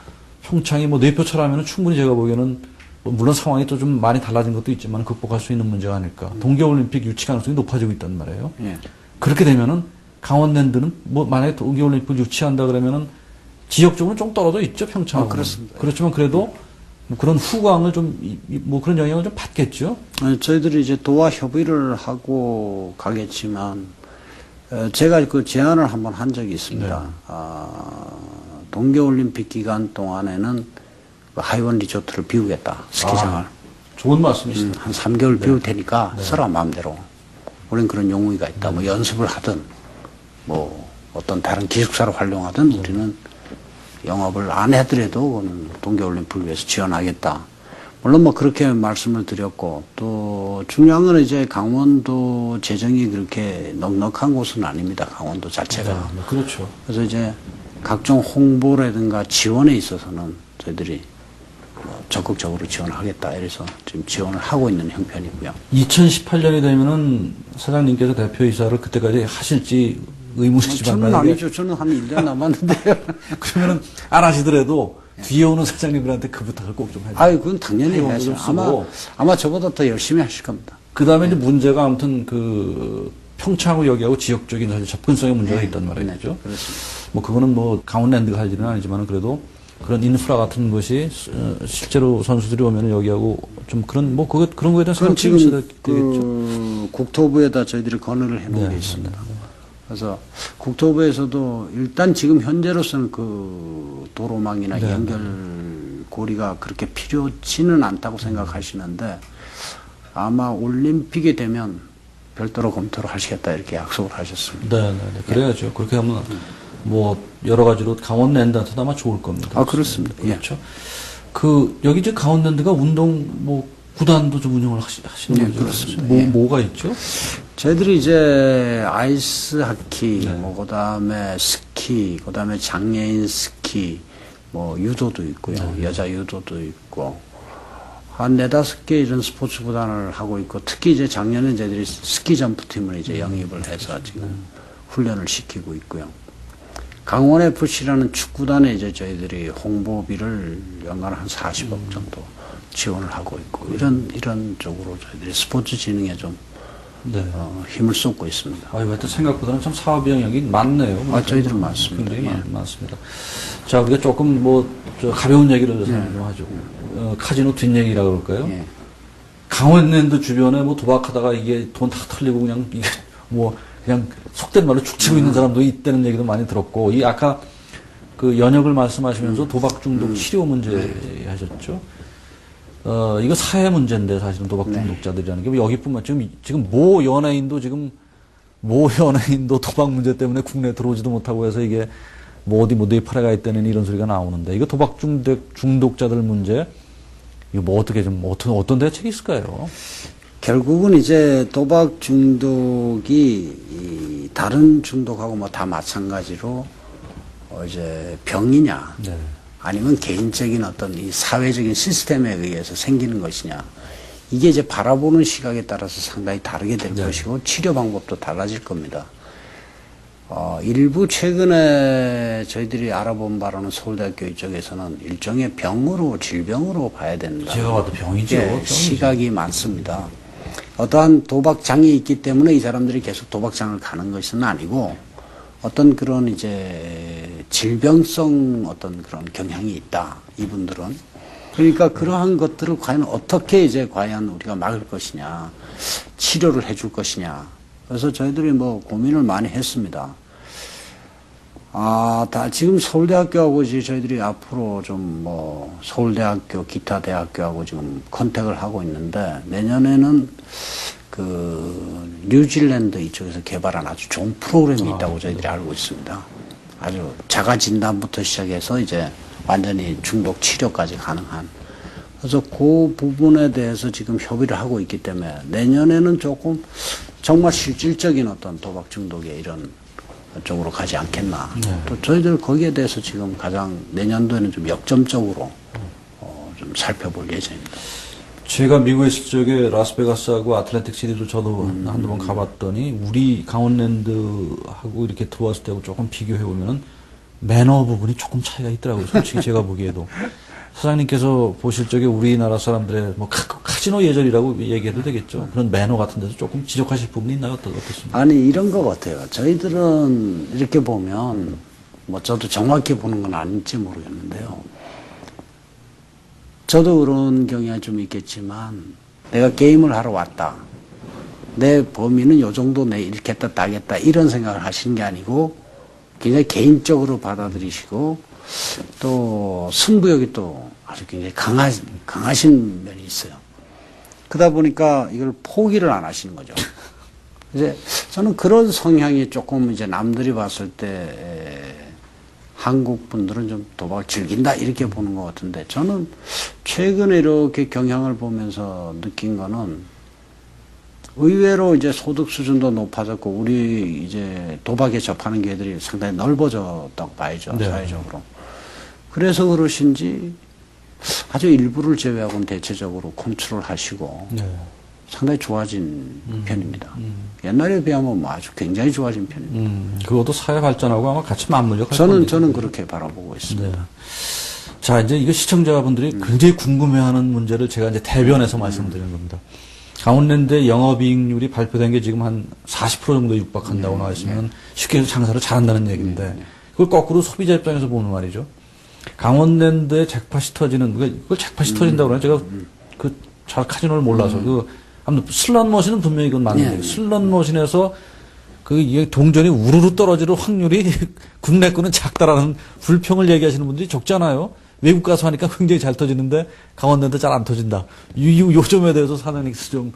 평창이 4표 차라면은 충분히 제가 보기에는 물론 상황이 또 좀 많이 달라진 것도 있지만 극복할 수 있는 문제가 아닐까. 동계올림픽 유치 가능성이 높아지고 있단 말이에요. 그렇게 되면은 강원랜드는 만약에 동계올림픽을 유치한다 그러면은 지역적으로 좀 떨어져 있죠, 평창하고. 그렇습니다. 그렇지만 그래도 그런 후광을 그런 영향을 좀 받겠죠? 저희들이 이제 도와 협의를 하고 가겠지만, 제가 그 제안을 한번 한 적이 있습니다. 동계올림픽 기간 동안에는 그 하이원 리조트를 비우겠다, 스키장을. 좋은 말씀이십니다. 한 3개월 비울 테니까 서로 마음대로. 우리는 그런 용의가 있다. 연습을 하든, 어떤 다른 기숙사를 활용하든 우리는 영업을 안 해더라도 그거는 동계올림픽을 위해서 지원하겠다. 물론 그렇게 말씀을 드렸고, 또 중요한 건 이제 강원도 재정이 그렇게 넉넉한 곳은 아닙니다. 강원도 자체가. 그렇죠. 그래서 이제 각종 홍보라든가 지원에 있어서는 저희들이 적극적으로 지원하겠다. 이래서 지금 지원을 하고 있는 형편이고요. 2018년이 되면은 사장님께서 대표이사를 그때까지 하실지 의문이지만 저는 아니죠. 저는 한 1년 남았는데요. 그러면은 안 하시더라도 뒤에 오는 사장님들한테 그 부탁을 꼭 좀 해주세요. 그건 당연히 해야죠. 아마 저보다 더 열심히 하실 겁니다. 그 다음에 이제 문제가 아무튼 평창호 여기하고 지역적인 사실 접근성의 문제가 있단 말이죠. 그렇습니다. 그거는 강원랜드가 할 일은 아니지만 그래도 그런 인프라 같은 것이 실제로 선수들이 오면 여기하고 좀 그런 그런 거에 대한 생각이 지금 있어야 되겠죠. 국토부에다 저희들이 건의를 해놓은 게 있습니다. 그래서 국토부에서도 일단 지금 현재로서는 그 도로망이나 연결고리가 그렇게 필요치는 않다고 생각하시는데 아마 올림픽이 되면 별도로 검토를 하시겠다 이렇게 약속을 하셨습니다. 네. 그래야죠. 그렇게 하면 여러 가지로 강원랜드한테도 아마 좋을 겁니다. 그렇습니다. 그렇죠. 여기 이제 강원랜드가 운동 구단도 좀 운영을 하시는 거죠. 그렇습니다. 뭐가 있죠? 저희들이 이제 아이스 하키, 그다음에 스키, 그다음에 장애인 스키, 유도도 있고요. 여자 유도도 있고, 한 4-5개 이런 스포츠 구단을 하고 있고, 특히 이제 작년에 저희들이 스키 점프팀을 이제 영입을 해서 지금 훈련을 시키고 있고요. 강원 FC라는 축구단에 이제 저희들이 홍보비를 연간 한 40억 정도 지원을 하고 있고, 이런 쪽으로 저희들이 스포츠 진흥에 좀 힘을 쏟고 있습니다. 하여튼 생각보다는 참 사업 영역이 많네요. 저희들은 많습니다. 굉장히 많습니다. 자, 우리가 조금 가벼운 얘기를 좀 하죠. 카지노 뒷얘기라고 그럴까요? 강원랜드 주변에 도박하다가 이게 돈 다 털리고 그냥 이게 그냥 속된 말로 죽치고 있는 사람도 있다는 얘기도 많이 들었고, 아까 그 연역을 말씀하시면서 도박 중독 치료 문제 하셨죠? 이거 사회 문제인데 사실은 도박 중독자들이라는 게 여기뿐만 지금 모 연예인도 도박 문제 때문에 국내에 들어오지도 못하고 해서 이게 어디 뇌파에 가 있다는 이런 소리가 나오는데 이거 도박 중독자들 문제 이거 어떻게 어떤 대책이 있을까요? 결국은 이제 도박 중독이 이 다른 중독하고 뭐 다 마찬가지로 이제 병이냐 네. 아니면 개인적인 어떤 이 사회적인 시스템에 의해서 생기는 것이냐 이게 이제 바라보는 시각에 따라서 상당히 다르게 될 네. 것이고 치료 방법도 달라질 겁니다. 일부 최근에 저희들이 알아본 바로는 서울대학교 이쪽에서는 일종의 병으로 질병으로 봐야 된다. 제가 봐도 병이죠. 예, 병이죠. 시각이 많습니다. 어떠한 도박장이 있기 때문에 이 사람들이 계속 도박장을 가는 것은 아니고 어떤 그런 이제 질병성 어떤 그런 경향이 있다. 이분들은. 그러니까 그러한 것들을 과연 어떻게 이제 과연 우리가 막을 것이냐, 치료를 해줄 것이냐. 그래서 저희들이 뭐 고민을 많이 했습니다. 지금 서울대학교하고 이제 저희들이 앞으로 좀 뭐 서울대학교, 기타 대학교하고 지금 컨택을 하고 있는데 내년에는 그 뉴질랜드 이쪽에서 개발한 아주 좋은 프로그램이 있다고 저희들이 알고 있습니다. 아주 자가 진단부터 시작해서 이제 완전히 중독 치료까지 가능한. 그래서 그 부분에 대해서 지금 협의를 하고 있기 때문에 내년에는 조금 정말 실질적인 어떤 도박 중독의 이런 쪽으로 가지 않겠나. 네. 또 저희들 거기에 대해서 지금 가장 내년도에는 좀 역점적으로 좀 살펴볼 예정입니다. 제가 미국에 있을 적에 라스베가스하고 아틀랜틱 시티도 저도 한두 번 가봤더니 우리 강원랜드하고 이렇게 들어왔을 때하고 조금 비교해 보면은 매너 부분이 조금 차이가 있더라고요. 솔직히 제가 보기에도. 사장님께서 보실 적에 우리나라 사람들의 뭐 카지노 예절이라고 얘기해도 되겠죠. 그런 매너 같은 데서 조금 지적하실 부분이 있나요? 어떻습니까? 아니 이런 것 같아요. 저희들은 이렇게 보면 뭐 저도 정확히 보는 건 아닌지 모르겠는데요. 저도 그런 경향이 좀 있겠지만 내가 게임을 하러 왔다. 내 범위는 요 정도 내 이렇게 했다 따겠다 이런 생각을 하시는 게 아니고 굉장히 개인적으로 받아들이시고 또 승부욕이 또 아주 굉장히 강하신 면이 있어요. 그러다 보니까 이걸 포기를 안 하시는 거죠. 이제 저는 그런 성향이 조금 이제 남들이 봤을 때 한국 분들은 좀 도박을 즐긴다 이렇게 보는 것 같은데 저는 최근에 이렇게 경향을 보면서 느낀 거는 의외로 이제 소득 수준도 높아졌고 우리 이제 도박에 접하는 기회들이 상당히 넓어졌다고 봐야죠. 네. 사회적으로. 그래서 그러신지 아주 일부를 제외하고는 대체적으로 컨트롤 하시고 네. 상당히 좋아진 편입니다. 옛날에 비하면 뭐 아주 굉장히 좋아진 편입니다. 그것도 사회 발전하고 아마 같이 맞물려 갈 겁니다. 저는 그렇게 바라보고 있습니다. 네. 자, 이제 이거 시청자분들이 굉장히 궁금해하는 문제를 제가 이제 대변해서 말씀드리는 겁니다. 강원랜드의 영업이익률이 발표된 게 지금 한 40% 정도 육박한다고 나와 있으면 쉽게 해서 장사를 잘한다는 얘기인데 그걸 거꾸로 소비자 입장에서 보면 말이죠. 강원랜드의 잭팟이 터지는, 그걸 잭팟이 터진다고 그러나 제가 잘 카지노를 몰라서 아무튼 슬롯 머신은 분명히 이건 맞는데 슬롯 머신에서 이게 동전이 우르르 떨어지는 확률이 국내 거는 작다라는 불평을 얘기하시는 분들이 적잖아요. 외국 가서 하니까 굉장히 잘 터지는데 강원랜드 잘 안 터진다. 요 점에 대해서 사장님께서 좀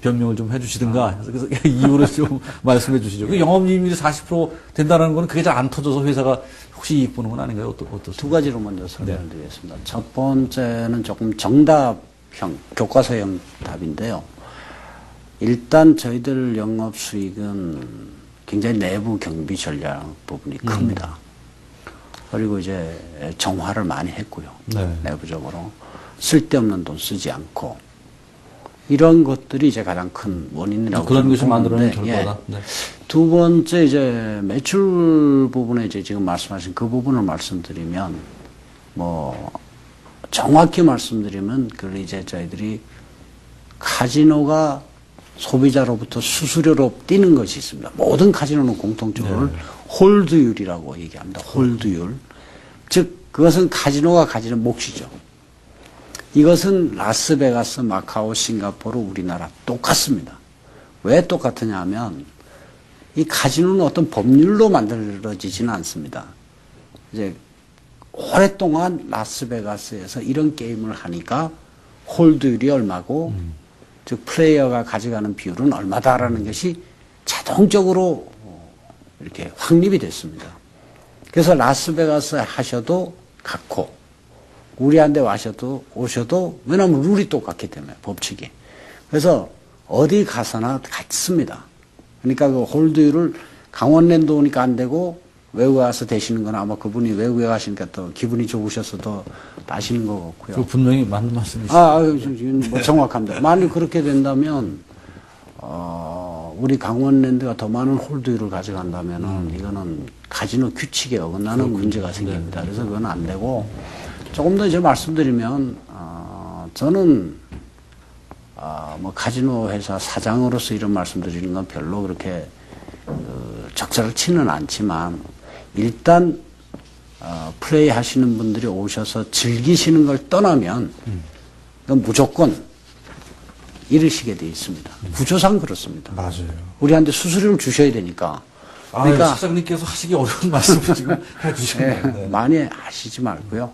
변명을 좀 해주시든가. 그래서 이유를 좀 말씀해 주시죠. 그 영업이익률이 40% 된다는 거는 그게 잘 안 터져서 회사가 혹시 이익 보는 건 아닌가요? 어떻습니까? 두 가지로 먼저 설명을 드리겠습니다. 첫 번째는 조금 정답형, 교과서형 답인데요. 일단 저희들 영업 수익은 굉장히 내부 경비 전략 부분이 큽니다. 그리고 이제 정화를 많이 했고요. 네. 내부적으로. 쓸데없는 돈 쓰지 않고. 이런 것들이 이제 가장 큰 원인이라고 그런 것이 보는데, 만들어낸 결과다. 네. 두 번째 이제 매출 부분에 이제 지금 말씀하신 그 부분을 말씀드리면 뭐 정확히 말씀드리면 그 이제 저희들이 카지노가 소비자로부터 수수료로 뛰는 것이 있습니다. 모든 카지노는 공통적으로 홀드율이라고 얘기합니다. 홀드율. 즉 그것은 카지노가 가지는 몫이죠. 이것은 라스베가스, 마카오, 싱가포르, 우리나라 똑같습니다. 왜 똑같으냐 하면 이 카지노는 어떤 법률로 만들어지지는 않습니다. 이제 오랫동안 라스베가스에서 이런 게임을 하니까 홀드율이 얼마고 즉 플레이어가 가져가는 비율은 얼마다라는 것이 자동적으로 이렇게 확립이 됐습니다. 그래서 라스베가스 하셔도 같고 우리한테 오셔도 왜냐하면 룰이 똑같기 때문에 법칙이. 그래서 어디 가서나 같습니다. 그러니까 그 홀드율을 강원랜드 오니까 안 되고 외국에 와서 되시는 건 아마 그분이 외국에 가시니까 또 기분이 좋으셔서 더 나시는 것 같고요. 그 분명히 맞는 말씀이시죠. 뭐 정확합니다. 만약 그렇게 된다면, 우리 강원랜드가 더 많은 홀드율을 가져간다면은 이거는 카지노 규칙에 어긋나는 문제가 생깁니다. 그래서 그건 안 되고, 조금 더 이제 말씀드리면, 저는, 뭐 카지노 회사 사장으로서 이런 말씀드리는 건 별로 그렇게, 적절을 치는 않지만, 일단, 플레이 하시는 분들이 오셔서 즐기시는 걸 떠나면, 그건 무조건 잃으시게 돼 있습니다. 구조상 그렇습니다. 맞아요. 우리한테 수수료를 주셔야 되니까. 그러니까 사장님께서 하시기 어려운 말씀을 지금 해주시네요. 네. 많이 하시지 말고요.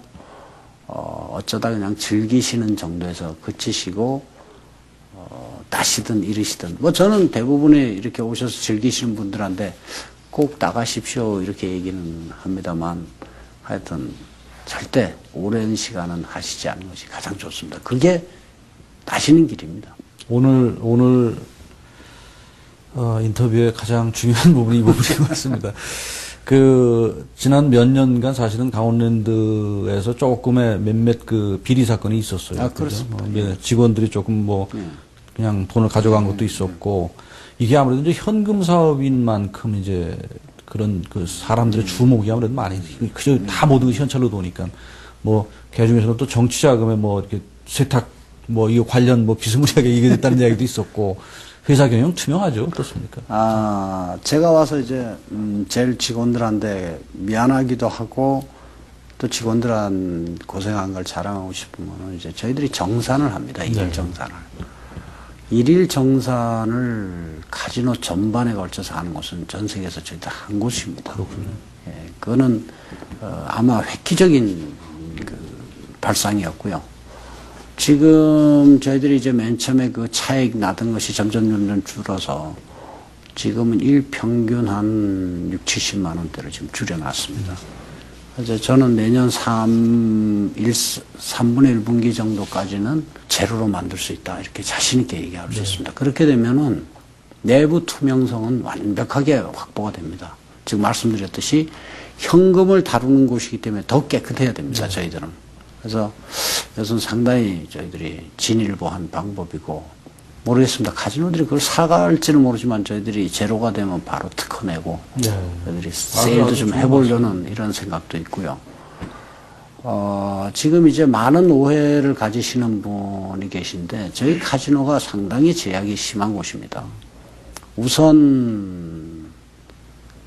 어쩌다 그냥 즐기시는 정도에서 그치시고, 다시든 잃으시든. 뭐 저는 대부분의 이렇게 오셔서 즐기시는 분들한테 꼭 나가십시오. 이렇게 얘기는 합니다만, 하여튼 절대 오랜 시간은 하시지 않는 것이 가장 좋습니다. 그게 다시는 길입니다. 오늘 인터뷰의 가장 중요한 부분이 이 부분인 것 같습니다. 지난 몇 년간 사실은 강원랜드에서 조금의 몇몇 그 비리 사건이 있었어요. 그렇습니다. 직원들이 조금 그냥 돈을 가져간 것도 있었고, 이게 아무래도 이제 현금 사업인 만큼 이제 그런 그 사람들의 주목이 아무래도 많이, 그저 다 모든 것이 현찰로 도니까, 뭐, 그 중에서는 또 정치자금에 뭐, 이렇게 세탁, 뭐, 이거 관련 뭐 비스무리하게 이게 됐다는 이야기도 있었고, 회사 경영 투명하죠? 어떻습니까? 제가 와서 이제, 제일 직원들한테 미안하기도 하고, 또 직원들한 고생한 걸 자랑하고 싶으면 이제 저희들이 정산을 합니다. 일일 정산을. 일일 정산을 카지노 전반에 걸쳐서 하는 곳은 전 세계에서 저희들 한 곳입니다. 그렇군요. 예, 그거는, 아마 획기적인 그 발상이었고요. 지금 저희들이 이제 맨 처음에 그 차익 나던 것이 점점 줄어서 지금은 일평균 한 6, 70만 원대로 지금 줄여놨습니다. 그래서 저는 내년 3분의 1분기 정도까지는 제로로 만들 수 있다. 이렇게 자신있게 얘기할 수 있습니다. 그렇게 되면은 내부 투명성은 완벽하게 확보가 됩니다. 지금 말씀드렸듯이 현금을 다루는 곳이기 때문에 더 깨끗해야 됩니다. 저희들은. 그래서 이것은 상당히 저희들이 진일보한 방법이고, 모르겠습니다. 카지노들이 그걸 사갈지는 모르지만 저희들이 제로가 되면 바로 특허 내고, 저희들이 세일도 좀 해보려는 이런 생각도 있고요. 지금 이제 많은 오해를 가지시는 분이 계신데, 저희 카지노가 상당히 제약이 심한 곳입니다. 우선,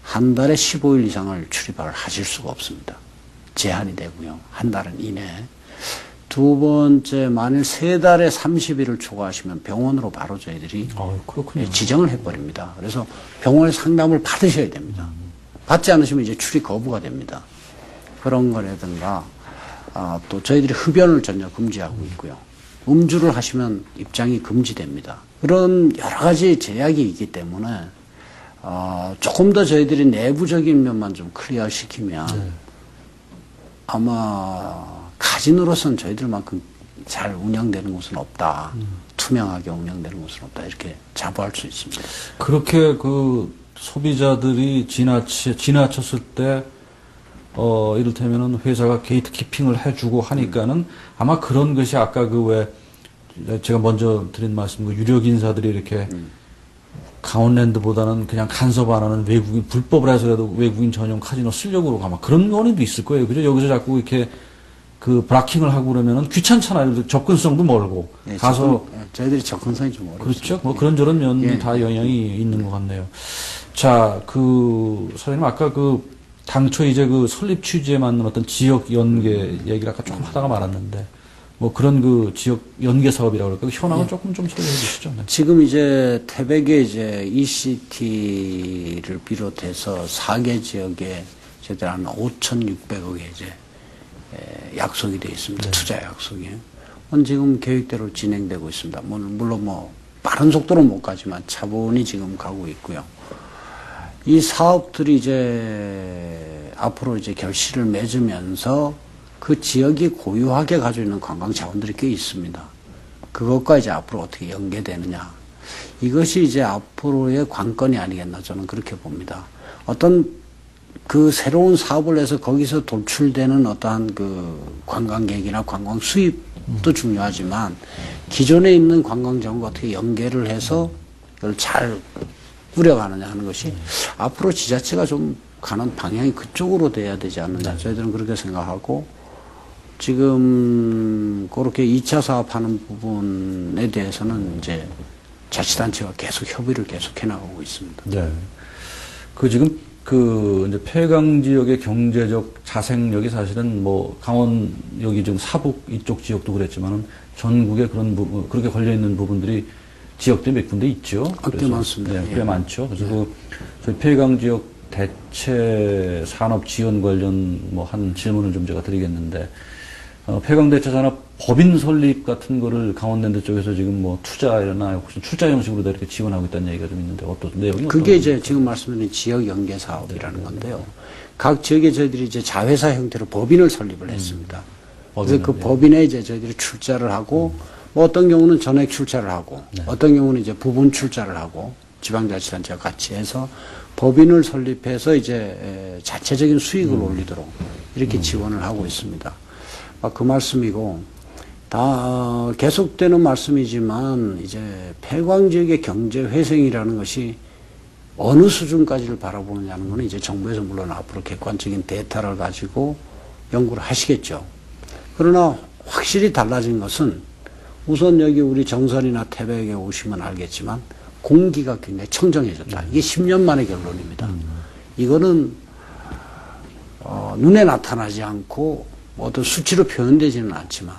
한 달에 15일 이상을 출입을 하실 수가 없습니다. 제한이 되고요. 한 달은 이내에. 두 번째, 만일 세 달에 30일을 초과하시면 병원으로 바로 저희들이 그렇군요. 지정을 해버립니다. 그래서 병원의 상담을 받으셔야 됩니다. 받지 않으시면 이제 출입 거부가 됩니다. 그런 거라든가, 또 저희들이 흡연을 전혀 금지하고 있고요. 음주를 하시면 입장이 금지됩니다. 그런 여러 가지 제약이 있기 때문에, 조금 더 저희들이 내부적인 면만 좀 클리어 시키면, 아마 카지노로서는 저희들만큼 잘 운영되는 곳은 없다. 투명하게 운영되는 곳은 없다. 이렇게 자부할 수 있습니다. 그렇게 그 소비자들이 지나쳤을 때, 이를테면은 회사가 게이트 키핑을 해주고 하니까는 아마 그런 것이 아까 제가 먼저 드린 말씀, 유력 인사들이 이렇게 강원랜드보다는 그냥 간섭 안 하는 외국인, 불법을 해서라도 외국인 전용 카지노 쓰려고 아마 그런 원인도 있을 거예요. 그죠? 여기서 자꾸 이렇게 브라킹을 하고 그러면은 귀찮잖아요. 접근성도 멀고. 가서. 저희들이 접근성이 좀 어렵죠. 그렇죠. 뭐 그런저런 면이 다 영향이 있는 것 같네요. 자, 사장님 아까 당초 이제 설립 취지에 맞는 어떤 지역 연계 얘기를 아까 조금 하다가 말았는데, 뭐 그런 지역 연계 사업이라고 그럴까요? 현황을 조금 좀 소개해 주시죠. 네. 지금 이제 태백에 이제 ECT를 비롯해서 4개 지역에 저희들 한 5,600억의 이제 약속이 되어 있습니다. 투자 약속이. 지금 계획대로 진행되고 있습니다. 물론 뭐 빠른 속도로 못 가지만 차분히 지금 가고 있고요. 이 사업들이 이제 앞으로 이제 결실을 맺으면서 그 지역이 고유하게 가지고 있는 관광 자원들이 꽤 있습니다. 그것과 이제 앞으로 어떻게 연계되느냐. 이것이 이제 앞으로의 관건이 아니겠나 저는 그렇게 봅니다. 어떤 그 새로운 사업을 해서 거기서 돌출되는 어떠한 그 관광객이나 관광 수입도 중요하지만 기존에 있는 관광정과 어떻게 연계를 해서 그걸 잘 꾸려가느냐 하는 것이 앞으로 지자체가 좀 가는 방향이 그쪽으로 돼야 되지 않느냐. 저희들은 그렇게 생각하고 지금 그렇게 2차 사업하는 부분에 대해서는 이제 자치단체가 계속 협의를 계속 해나가고 있습니다. 네. 그 지금 그 이제 폐강 지역의 경제적 자생력이 사실은 뭐 강원 여기 지금 사북 이쪽 지역도 그랬지만은 전국에 그런 부분 그렇게 걸려 있는 부분들이 지역들이 몇 군데 있죠. 꽤 많습니다. 네, 꽤 예. 많죠. 그래서 그 저희 폐강 지역 대체 산업 지원 관련 뭐 한 질문을 좀 제가 드리겠는데 폐강 대체 산업 법인 설립 같은 거를 강원랜드 쪽에서 지금 뭐 투자나 혹시 출자 형식으로 다 이렇게 지원하고 있다는 얘기가 좀 있는데 어떤 내용이 그게 어떤 이제 지금 말씀드린 지역 연계 사업이라는 건데요. 각 지역에 저희들이 이제 자회사 형태로 법인을 설립을 했습니다. 그래서 그 법인을, 예. 법인에 이제 저희들이 출자를 하고 뭐 어떤 경우는 전액 출자를 하고 어떤 경우는 이제 부분 출자를 하고 지방자치단체와 같이 해서 법인을 설립해서 이제 자체적인 수익을 올리도록 이렇게 지원을 하고 있습니다. 그 말씀이고 다 계속되는 말씀이지만 이제 폐광 지역의 경제 회생이라는 것이 어느 수준까지를 바라보느냐는 것은 이제 정부에서 물론 앞으로 객관적인 데이터를 가지고 연구를 하시겠죠. 그러나 확실히 달라진 것은 우선 여기 우리 정선이나 태백에 오시면 알겠지만 공기가 굉장히 청정해졌다. 이게 10년 만의 결론입니다. 이거는 눈에 나타나지 않고 어떤 수치로 표현되지는 않지만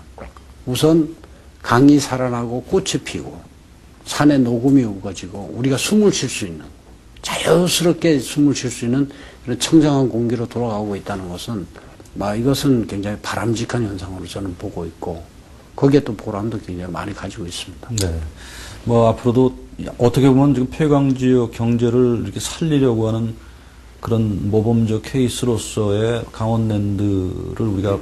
우선 강이 살아나고 꽃이 피고 산에 녹음이 우거지고 우리가 숨을 쉴 수 있는 자연스럽게 숨을 쉴 수 있는 그런 청정한 공기로 돌아가고 있다는 것은 이것은 굉장히 바람직한 현상으로 저는 보고 있고 거기에 또 보람도 굉장히 많이 가지고 있습니다. 네. 뭐 앞으로도 어떻게 보면 지금 폐광 지역 경제를 이렇게 살리려고 하는 그런 모범적 케이스로서의 강원랜드를 우리가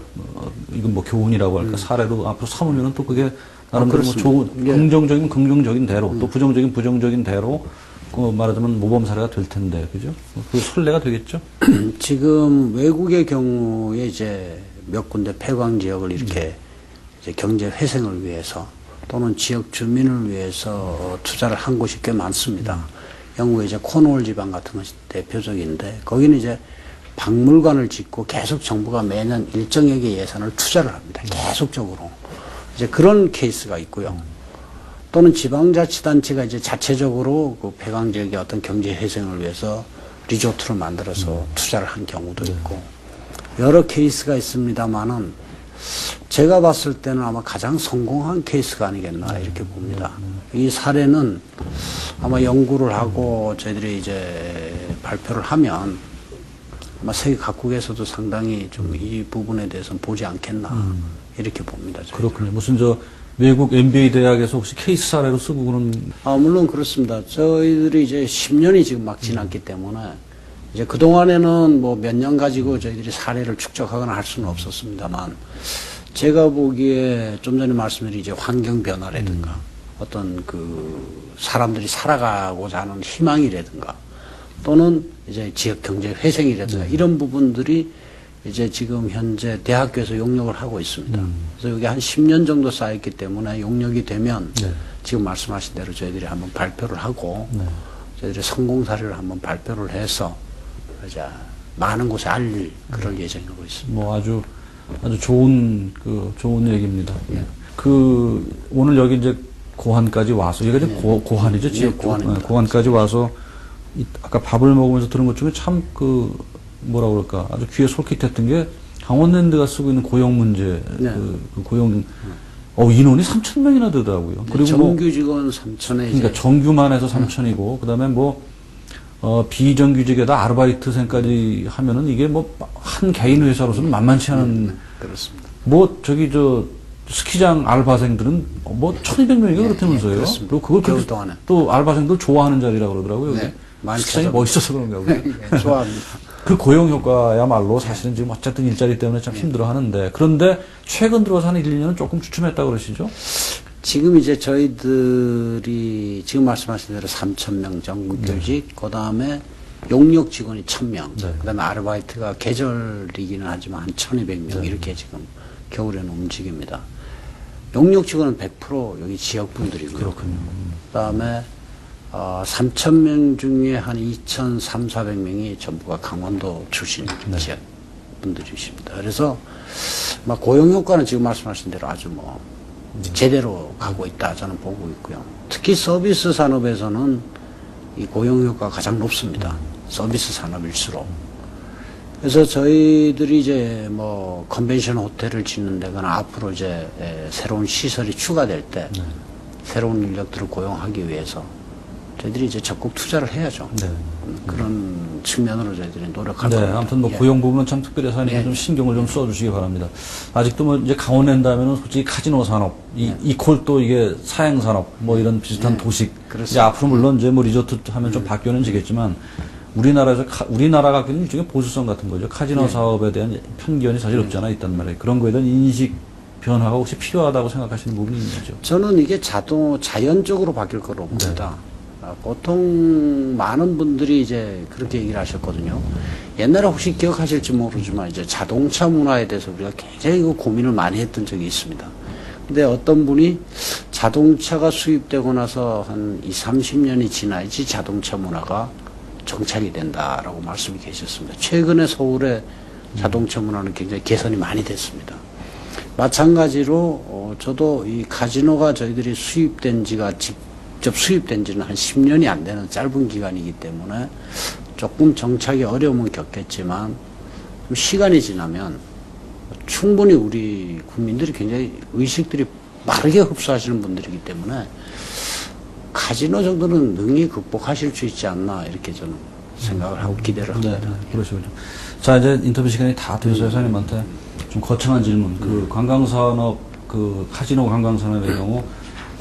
이건 뭐 교훈이라고 할까 사례로 앞으로 삼으면 또 그게 나름대로 뭐 좋은 예. 긍정적인 긍정적인 대로 또 부정적인 부정적인 대로 말하자면 모범 사례가 될 텐데 그죠? 그 선례가 되겠죠? 지금 외국의 경우에 이제 몇 군데 폐광 지역을 이렇게 이제 경제 회생을 위해서 또는 지역 주민을 위해서 투자를 한 곳이 꽤 많습니다. 영국의 이제 코너월 지방 같은 것이 대표적인데 거기는 이제 박물관을 짓고 계속 정부가 매년 일정액의 예산을 투자를 합니다. 계속적으로. 이제 그런 케이스가 있고요. 또는 지방자치단체가 이제 자체적으로 그 폐광 지역의 어떤 경제 회생을 위해서 리조트를 만들어서 투자를 한 경우도 있고 여러 케이스가 있습니다만은 제가 봤을 때는 아마 가장 성공한 케이스가 아니겠나 이렇게 봅니다. 이 사례는 아마 연구를 하고 저희들이 이제 발표를 하면 아마 세계 각국에서도 상당히 좀 이 부분에 대해서는 보지 않겠나 이렇게 봅니다. 저희들은. 그렇군요. 무슨 저 외국 MBA 대학에서 혹시 케이스 사례로 쓰고 그런 물론 그렇습니다. 저희들이 이제 10년이 지금 막 지났기 때문에 이제 그동안에는 뭐 몇 년 가지고 저희들이 사례를 축적하거나 할 수는 없었습니다만 제가 보기에 좀 전에 말씀드린 이제 환경 변화라든가 어떤 그 사람들이 살아가고자 하는 희망이라든가 또는 이제 지역 경제 회생이라든가 이런 부분들이 이제 지금 현재 대학교에서 용역을 하고 있습니다. 그래서 여기 한 10년 정도 쌓였기 때문에 용역이 되면 지금 말씀하신 대로 저희들이 한번 발표를 하고 저희들이 성공 사례를 한번 발표를 해서 이제 많은 곳에 알릴 그럴 예정이고 있습니다. 뭐 아주 좋은 좋은 얘기입니다. 그 오늘 여기 이제 고한까지 와서 이게 이제 고한이죠, 지역 고한입니다. 고한까지 와서 아까 밥을 먹으면서 들은 것 중에 참 뭐라 그럴까 아주 귀에 솔깃했던 게 강원랜드가 쓰고 있는 고용 문제 그 고용 인원이 3,000명이나 되더라고요. 그리고 정규 직원 3,000에 그러니까 정규만 해서 3,000이고 그다음에 비정규직에다 아르바이트생까지 하면은 이게 한 개인 회사로서는 만만치 않은 그렇습니다. 스키장 알바생들은 1,200명인가 그렇다면서요. 그렇습니다. 그리고 그걸 겨울 그렇게 동안에. 또 알바생들 좋아하는 자리라고 그러더라고요. 네, 많이 스키장이 찾아봐요. 멋있어서 그런가 보요. 좋아합니다. 그 고용 효과야말로 사실은 지금 어쨌든 일자리 때문에 참 힘들어 하는데 그런데 최근 들어서 한 1, 2년은 조금 주춤했다고 그러시죠? 지금 이제 저희들이 지금 말씀하신 대로 3,000명 정규직, 그 다음에 용역 직원이 1,000명, 네. 그 다음에 아르바이트가 계절이기는 하지만 한 1,200명 이렇게 지금 겨울에는 움직입니다. 용역 직원은 100% 여기 지역 분들이고요. 그렇군요. 그 다음에 3,000명 중에 한 2,300~400명이 전부가 강원도 출신 네. 지역 분들이십니다. 그래서 막 고용 효과는 지금 말씀하신 대로 아주 뭐 제대로 가고 있다 저는 보고 있고요. 특히 서비스 산업에서는 이 고용 효과가 가장 높습니다. 서비스 산업일수록. 그래서 저희들이 이제 뭐 컨벤션 호텔을 짓는 데거나 앞으로 이제 새로운 시설이 추가될 때 새로운 인력들을 고용하기 위해서 저희들이 이제 적극 투자를 해야죠. 네. 그런 측면으로 저희들이 노력할 네, 겁니다. 아무튼 뭐 예. 고용 부분은 참 특별히 사장님 예. 좀 신경을 좀 써주시기 바랍니다. 아직도 뭐 이제 강원랜다면은 솔직히 카지노 산업, 이콜 또 이게 사행 산업, 뭐 이런 비슷한 도식. 이제 그렇습니다. 앞으로 물론 이제 뭐 리조트 하면 좀 바뀌어는 지겠지만 우리나라에서 우리나라가 갖고 있는 일종의 보수성 같은 거죠. 카지노 사업에 대한 편견이 사실 없지 않아 있단 말이에요. 그런 거에 대한 인식 변화가 혹시 필요하다고 생각하시는 부분이 있는 거죠. 저는 이게 자연적으로 바뀔 거라고 봅니다. 보통 많은 분들이 이제 그렇게 얘기를 하셨거든요. 옛날에 혹시 기억하실지 모르지만 이제 자동차 문화에 대해서 우리가 굉장히 고민을 많이 했던 적이 있습니다. 근데 어떤 분이 자동차가 수입되고 나서 한 20~30년이 지나야지 자동차 문화가 정착이 된다라고 말씀이 계셨습니다. 최근에 서울의 자동차 문화는 굉장히 개선이 많이 됐습니다. 마찬가지로 저도 이 카지노가 저희들이 수입된 지가 직접 수입된 지는 한 10년이 안 되는 짧은 기간이기 때문에 조금 정착이 어려움은 겪겠지만 좀 시간이 지나면 충분히 우리 국민들이 굉장히 의식들이 빠르게 흡수하시는 분들이기 때문에 카지노 정도는 능히 극복하실 수 있지 않나 이렇게 저는 생각을 하고 기대를 합니다. 네, 그러시군요. 자, 이제 인터뷰 시간이 다 되어서 사장님한테 좀 거창한 질문. 그 관광산업, 그 카지노 관광산업의 경우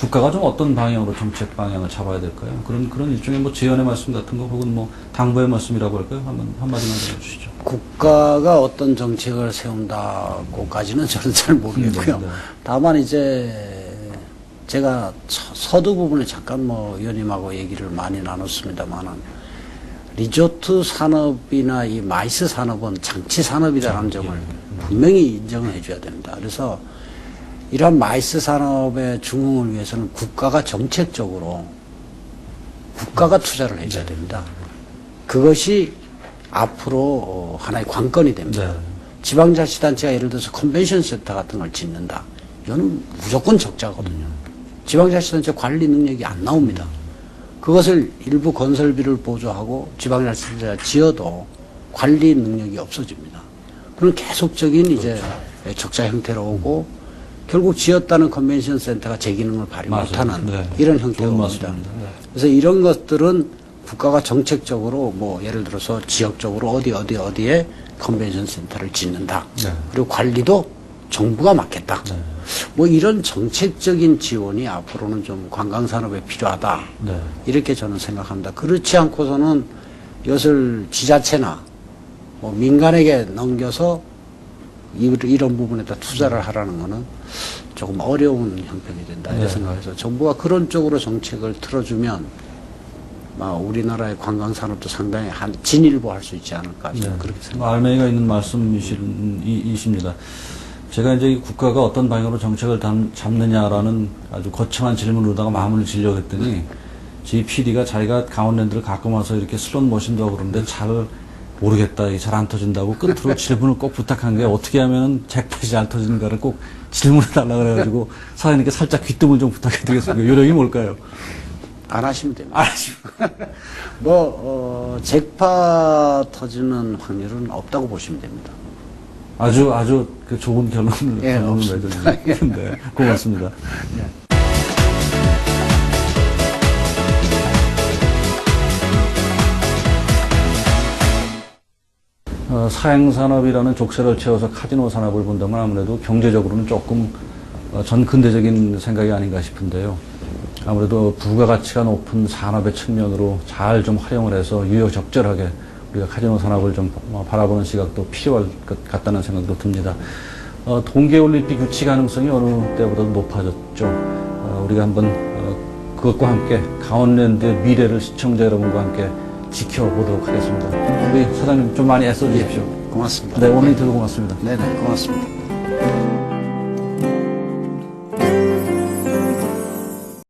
국가가 좀 어떤 방향으로 정책 방향을 잡아야 될까요? 그런 일종의 뭐 제언의 말씀 같은 거 혹은 뭐 당부의 말씀이라고 할까요? 한마디만 좀 해주시죠. 국가가 어떤 정책을 세운다고까지는 저는 잘 모르겠고요. 네. 다만 이제 제가 서두 부분에 잠깐 뭐 의원님하고 얘기를 많이 나눴습니다만은 리조트 산업이나 이 마이스 산업은 장치 산업이라는 점을 분명히 인정을 해줘야 됩니다. 그래서 이러한 마이스 산업의 중흥을 위해서는 국가가 정책적으로 국가가 투자를 해줘야 됩니다. 그것이 앞으로 하나의 관건이 됩니다. 네. 지방자치단체가 예를 들어서 컨벤션 센터 같은 걸 짓는다. 이거는 무조건 적자거든요. 지방자치단체 관리 능력이 안 나옵니다. 그것을 일부 건설비를 보조하고 지방자치단체가 지어도 관리 능력이 없어집니다. 그럼 계속적인 이제 적자 형태로 오고 결국 지었다는 컨벤션 센터가 제 기능을 발휘 맞아요. 못하는 네. 이런 형태가 좋은 옵니다. 말씀입니다. 네. 그래서 이런 것들은 국가가 정책적으로 뭐 예를 들어서 지역적으로 어디에 컨벤션 센터를 짓는다. 네. 그리고 관리도 정부가 맡겠다. 네. 뭐 이런 정책적인 지원이 앞으로는 좀 관광산업에 필요하다. 네. 이렇게 저는 생각합니다. 그렇지 않고서는 이것을 지자체나 뭐 민간에게 넘겨서 이런 부분에다 투자를 하라는 거는 조금 어려운 형편이 된다. 이렇게 네. 생각해서 정부가 그런 쪽으로 정책을 틀어주면 우리나라의 관광산업도 상당히 진일보할 수 있지 않을까 저는 그렇게 생각합니다. 알맹이가 있는 말씀이십니다. 제가 이제 이 국가가 어떤 방향으로 정책을 잡느냐라는 아주 거창한 질문으로다가 마음을 지려고 했더니 제 PD가 자기가 강원랜드를 가끔 와서 이렇게 슬롯 머신도 하고 그러는데 잘 모르겠다, 이게 잘 안 터진다고 끝으로 질문을 꼭 부탁한 게 어떻게 하면 잭팟이 잘 터지는가를 꼭 질문해 달라 그래가지고 사장님께 살짝 귀뜸을 좀 부탁해 드리겠습니다. 요령이 뭘까요? 안 하시면 됩니다. 잭팟 터지는 확률은 없다고 보시면 됩니다. 아주 그 좋은 결론을 예, 없습니다. 맺었는데 고맙습니다. 사행산업이라는 족쇄를 채워서 카지노 산업을 본다면 아무래도 경제적으로는 조금 전근대적인 생각이 아닌가 싶은데요. 아무래도 부가가치가 높은 산업의 측면으로 잘 좀 활용을 해서 유효적절하게 우리가 카지노 산업을 좀 바라보는 시각도 필요할 것 같다는 생각도 듭니다. 동계올림픽 유치 가능성이 어느 때보다도 높아졌죠. 우리가 한번 그것과 함께 강원랜드의 미래를 시청자 여러분과 함께 지켜보도록 하겠습니다. 우리 사장님 좀 많이 애써 주십시오. 고맙습니다. 네, 오늘 인터뷰 고맙습니다. 네네, 고맙습니다.